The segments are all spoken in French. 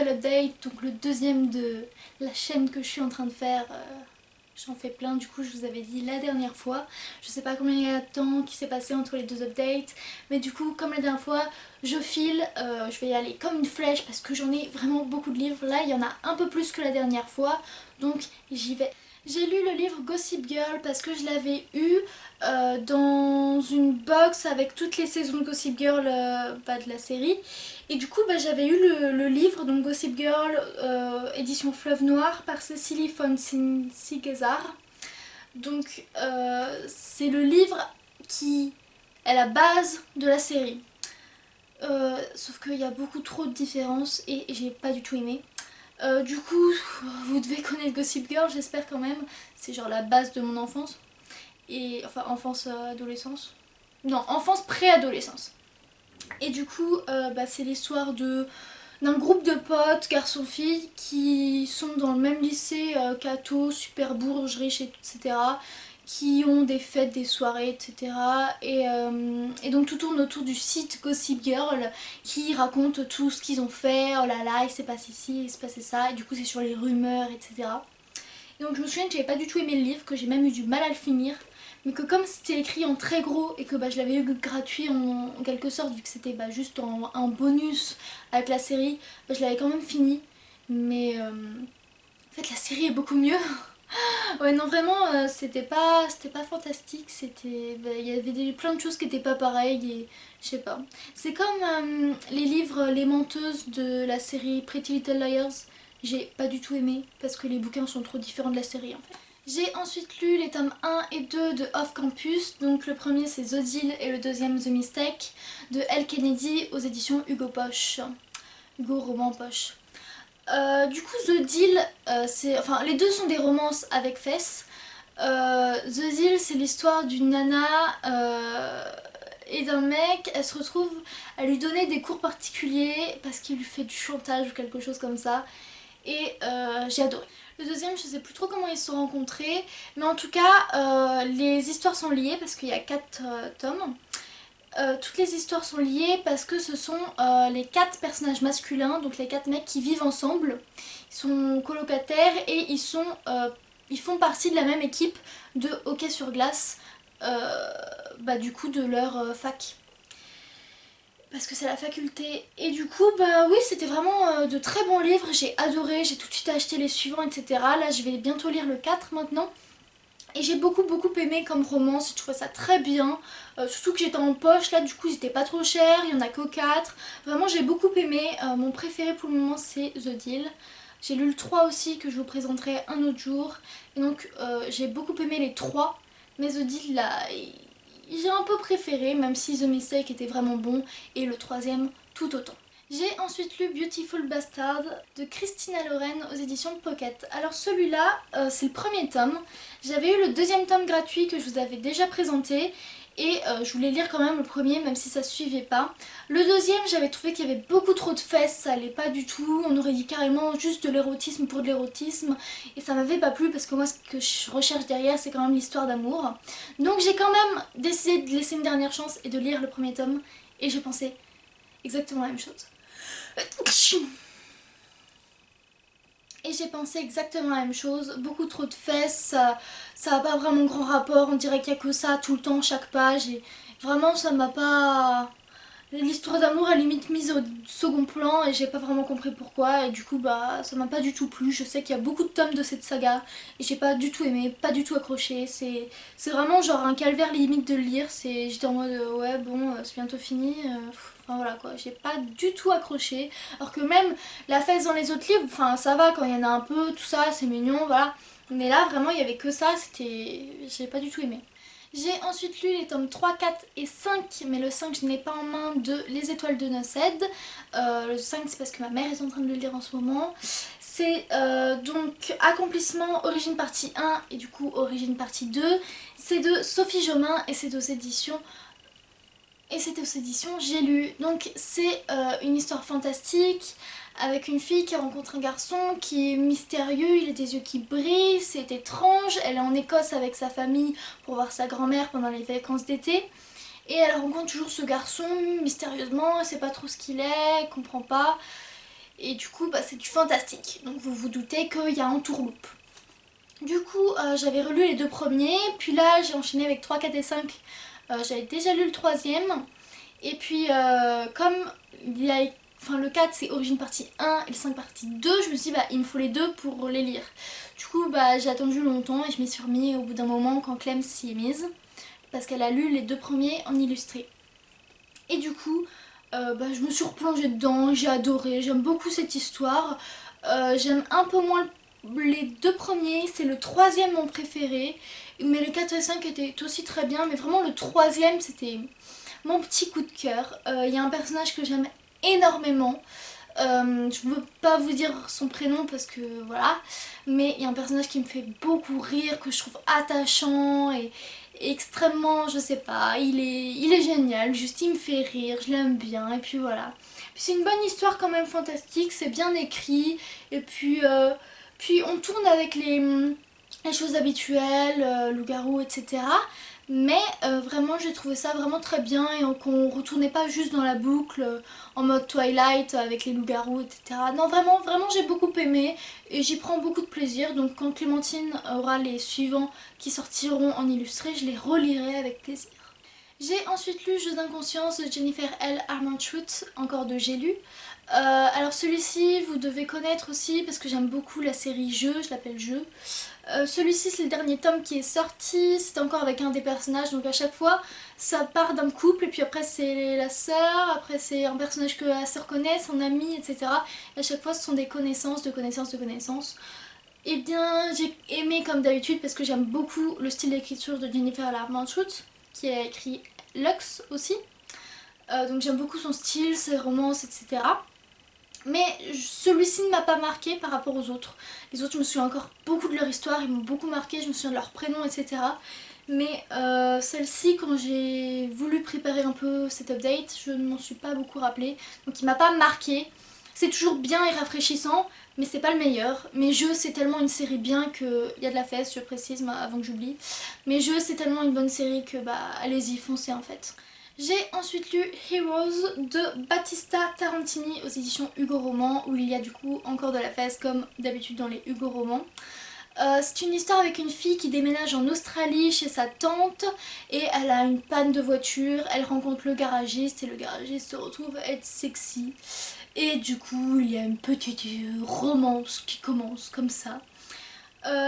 nouvel update, donc le deuxième de la chaîne que je suis en train de faire. J'en fais plein, du coup je vous avais dit la dernière fois. Je sais pas combien il y a de temps qui s'est passé entre les deux updates, mais du coup comme la dernière fois je file, je vais y aller comme une flèche parce que j'en ai vraiment beaucoup de livres. Là il y en a un peu plus que la dernière fois, donc j'y vais. J'ai lu le livre Gossip Girl parce que je l'avais eu dans une box avec toutes les saisons de Gossip Girl de la série. Et du coup j'avais eu le livre, donc Gossip Girl édition Fleuve Noir par Cecily von Sigezar. Donc c'est le livre qui est la base de la série. Sauf qu'il y a beaucoup trop de différences et j'ai pas du tout aimé. Du coup, vous devez connaître Gossip Girl, j'espère quand même. C'est genre la base de mon enfance. Et enfin, enfance, adolescence. Non, enfance pré-adolescence. Et du coup, c'est l'histoire d'un groupe de potes, garçons-filles, qui sont dans le même lycée catho, super bourge, riche, etc. Qui ont des fêtes, des soirées, etc. Et donc tout tourne autour du site Gossip Girl qui raconte tout ce qu'ils ont fait. Oh là là, il s'est passé ci, il s'est passé ça. Et du coup c'est sur les rumeurs, etc. Et donc je me souviens que j'avais pas du tout aimé le livre, que j'ai même eu du mal à le finir. Mais que comme c'était écrit en très gros et que je l'avais eu gratuit en quelque sorte, vu que c'était juste en bonus avec la série, je l'avais quand même fini. Mais en fait la série est beaucoup mieux. Ouais non vraiment c'était pas fantastique, il y avait plein de choses qui étaient pas pareilles et je sais pas. C'est comme les livres Les Menteuses de la série Pretty Little Liars, j'ai pas du tout aimé parce que les bouquins sont trop différents de la série en fait. J'ai ensuite lu les tomes 1 et 2 de Off Campus, donc le premier c'est The Deal et le deuxième The Mistake de Elle Kennedy aux éditions Hugo Poche. Hugo Roman Poche. Du coup The Deal, les deux sont des romances avec Fess. The Deal c'est l'histoire d'une nana et d'un mec. Elle se retrouve à lui donner des cours particuliers parce qu'il lui fait du chantage ou quelque chose comme ça. Et j'ai adoré. Le deuxième, je sais plus trop comment ils se sont rencontrés, mais en tout cas les histoires sont liées parce qu'il y a 4 tomes. Toutes les histoires sont liées parce que ce sont les 4 personnages masculins, donc les 4 mecs qui vivent ensemble. Ils sont colocataires et ils font partie de la même équipe de hockey sur glace, du coup de leur fac. Parce que c'est la faculté. Et du coup, oui, c'était vraiment de très bons livres, j'ai adoré, j'ai tout de suite acheté les suivants, etc. Là, je vais bientôt lire le 4 maintenant. Et j'ai beaucoup aimé comme romance, je trouvais ça très bien, surtout que j'étais en poche, là du coup ils étaient pas trop chers, il y en a que 4. Vraiment j'ai beaucoup aimé, mon préféré pour le moment c'est The Deal. J'ai lu le 3 aussi que je vous présenterai un autre jour, et donc j'ai beaucoup aimé les 3, mais The Deal là, j'ai un peu préféré, même si The Mistake était vraiment bon, et le troisième tout autant. J'ai ensuite lu Beautiful Bastard de Christina Loren aux éditions Pocket. Alors celui-là, c'est le premier tome. J'avais eu le deuxième tome gratuit que je vous avais déjà présenté et je voulais lire quand même le premier même si ça suivait pas. Le deuxième, j'avais trouvé qu'il y avait beaucoup trop de fesses, ça allait pas du tout. On aurait dit carrément juste de l'érotisme pour de l'érotisme et ça m'avait pas plu parce que moi ce que je recherche derrière c'est quand même l'histoire d'amour. Donc j'ai quand même décidé de laisser une dernière chance et de lire le premier tome et j'ai pensé exactement la même chose. Et j'ai pensé exactement la même chose, beaucoup trop de fesses, ça n'a pas vraiment grand rapport, on dirait qu'il n'y a que ça tout le temps, chaque page, et vraiment ça m'a pas... L'histoire d'amour est limite mise au second plan et j'ai pas vraiment compris pourquoi et du coup ça m'a pas du tout plu. Je sais qu'il y a beaucoup de tomes de cette saga et j'ai pas du tout aimé, pas du tout accroché. C'est vraiment genre un calvaire limite de le lire. J'étais en mode ouais bon c'est bientôt fini. Enfin voilà quoi, j'ai pas du tout accroché. Alors que même la fesse dans les autres livres, enfin ça va quand il y en a un peu, tout ça c'est mignon voilà. Mais là vraiment il y avait que ça, j'ai pas du tout aimé. J'ai ensuite lu les tomes 3, 4 et 5, mais le 5 je n'ai pas en main, de Les Étoiles de Nosed. Le 5 c'est parce que ma mère est en train de le lire en ce moment. C'est donc Accomplissement, Origine partie 1 et du coup Origine partie 2. C'est de Sophie Jomain et c'est aux éditions... J'ai lu. Donc c'est une histoire fantastique avec une fille qui rencontre un garçon qui est mystérieux, il a des yeux qui brillent, c'est étrange. Elle est en Écosse avec sa famille pour voir sa grand-mère pendant les vacances d'été. Et elle rencontre toujours ce garçon mystérieusement, elle sait pas trop ce qu'il est, elle comprend pas. Et du coup c'est du fantastique, donc vous vous doutez qu'il y a un tourloupe. Du coup j'avais relu les 2 premiers, puis là j'ai enchaîné avec 3, 4 et 5. J'avais déjà lu le 3e. Et puis comme il y a, le 4 c'est Origine partie 1 et le 5 partie 2, je me suis dit il me faut les 2 pour les lire. Du coup j'ai attendu longtemps et je m'y suis remis au bout d'un moment quand Clem s'y est mise. Parce qu'elle a lu les 2 premiers en illustré. Et du coup je me suis replongée dedans, j'ai adoré, j'aime beaucoup cette histoire. J'aime un peu moins les 2 premiers, c'est le 3e mon préféré. Mais le 4 et 5 étaient aussi très bien, mais vraiment le 3e c'était mon petit coup de cœur. Il y a un personnage que j'aime énormément. Je ne veux pas vous dire son prénom parce que voilà, mais il y a un personnage qui me fait beaucoup rire, que je trouve attachant et extrêmement, je sais pas, il est génial, juste il me fait rire, je l'aime bien et puis voilà. Puis c'est une bonne histoire quand même fantastique, c'est bien écrit et puis on tourne avec les choses habituelles, loup-garou, etc. Mais vraiment j'ai trouvé ça vraiment très bien et qu'on retournait pas juste dans la boucle en mode Twilight avec les loups-garous, etc. Non vraiment, vraiment j'ai beaucoup aimé et j'y prends beaucoup de plaisir. Donc quand Clémentine aura les suivants qui sortiront en illustré, je les relirai avec plaisir. J'ai ensuite lu Jeux d'inconscience de Jennifer L. Armentrout, encore de J'ai lu. Alors celui-ci vous devez connaître aussi parce que j'aime beaucoup la série Jeux, je l'appelle Jeux. Celui-ci c'est le dernier tome qui est sorti, c'est encore avec un des personnages, donc à chaque fois ça part d'un couple et puis après c'est la sœur, après c'est un personnage que la sœur connaît, son ami, etc. Et à chaque fois ce sont des connaissances, de connaissances, de connaissances. Et bien j'ai aimé comme d'habitude parce que j'aime beaucoup le style d'écriture de Jennifer Armentrout qui a écrit Lux aussi. Donc j'aime beaucoup son style, ses romances, etc. Mais celui-ci ne m'a pas marqué par rapport aux autres. Les autres, je me souviens encore beaucoup de leur histoire, ils m'ont beaucoup marqué, je me souviens de leurs prénoms, etc. Mais celle-ci, quand j'ai voulu préparer un peu cet update, je ne m'en suis pas beaucoup rappelé. Donc il m'a pas marqué. C'est toujours bien et rafraîchissant, mais c'est pas le meilleur. Mes jeux, c'est tellement une série bien que... Il y a de la fesse, je précise avant que j'oublie. Mes jeux, c'est tellement une bonne série que allez-y, foncez en fait. J'ai ensuite lu Heroes de Battista Tarantini aux éditions Hugo Roman, où il y a du coup encore de la fesse comme d'habitude dans les Hugo Romans. C'est une histoire avec une fille qui déménage en Australie chez sa tante et elle a une panne de voiture, elle rencontre le garagiste et le garagiste se retrouve à être sexy. Et du coup il y a une petite romance qui commence comme ça.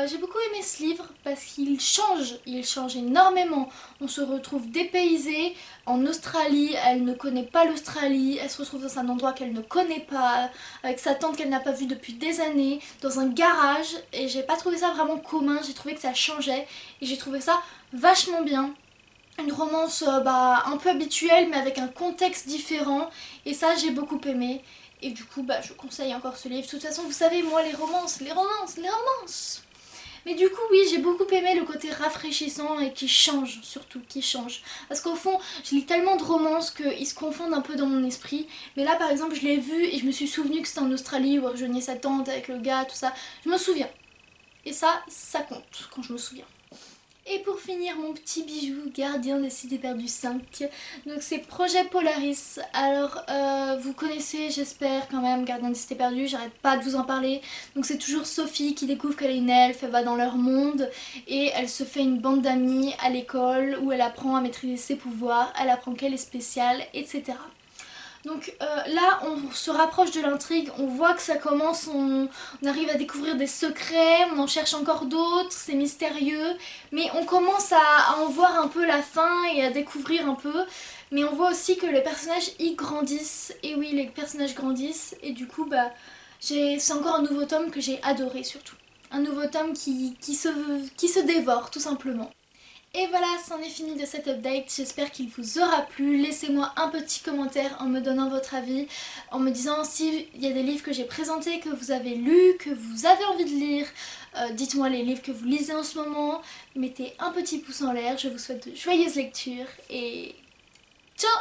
J'ai beaucoup aimé ce livre parce qu'il change énormément. On se retrouve dépaysé en Australie, elle ne connaît pas l'Australie, elle se retrouve dans un endroit qu'elle ne connaît pas, avec sa tante qu'elle n'a pas vue depuis des années, dans un garage, et j'ai pas trouvé ça vraiment commun, j'ai trouvé que ça changeait, et j'ai trouvé ça vachement bien. Une romance un peu habituelle mais avec un contexte différent, et ça j'ai beaucoup aimé. Et du coup je conseille encore ce livre. De toute façon vous savez moi les romances. Mais du coup oui j'ai beaucoup aimé le côté rafraîchissant et qui change surtout, qui change. Parce qu'au fond je lis tellement de romances qu'ils se confondent un peu dans mon esprit. Mais là par exemple je l'ai vu et je me suis souvenu que c'était en Australie où elle rejoignait sa tante avec le gars, tout ça. Je me souviens. Et ça compte quand je me souviens. Et pour finir mon petit bijou Gardien des Cités Perdues 5, donc c'est Projet Polaris. Alors vous connaissez j'espère quand même Gardien des Cités Perdues, j'arrête pas de vous en parler. Donc c'est toujours Sophie qui découvre qu'elle est une elfe, elle va dans leur monde et elle se fait une bande d'amis à l'école où elle apprend à maîtriser ses pouvoirs, elle apprend qu'elle est spéciale, etc. Donc là on se rapproche de l'intrigue, on voit que ça commence, on arrive à découvrir des secrets, on en cherche encore d'autres, c'est mystérieux. Mais on commence à en voir un peu la fin et à découvrir un peu. Mais on voit aussi que les personnages y grandissent, et oui les personnages grandissent. Et du coup c'est encore un nouveau tome que j'ai adoré surtout. Un nouveau tome qui se dévore tout simplement. Et voilà, c'en est fini de cet update, j'espère qu'il vous aura plu. Laissez-moi un petit commentaire en me donnant votre avis, en me disant s'il y a des livres que j'ai présentés, que vous avez lus, que vous avez envie de lire. Dites-moi les livres que vous lisez en ce moment, mettez un petit pouce en l'air, je vous souhaite de joyeuses lectures et ciao!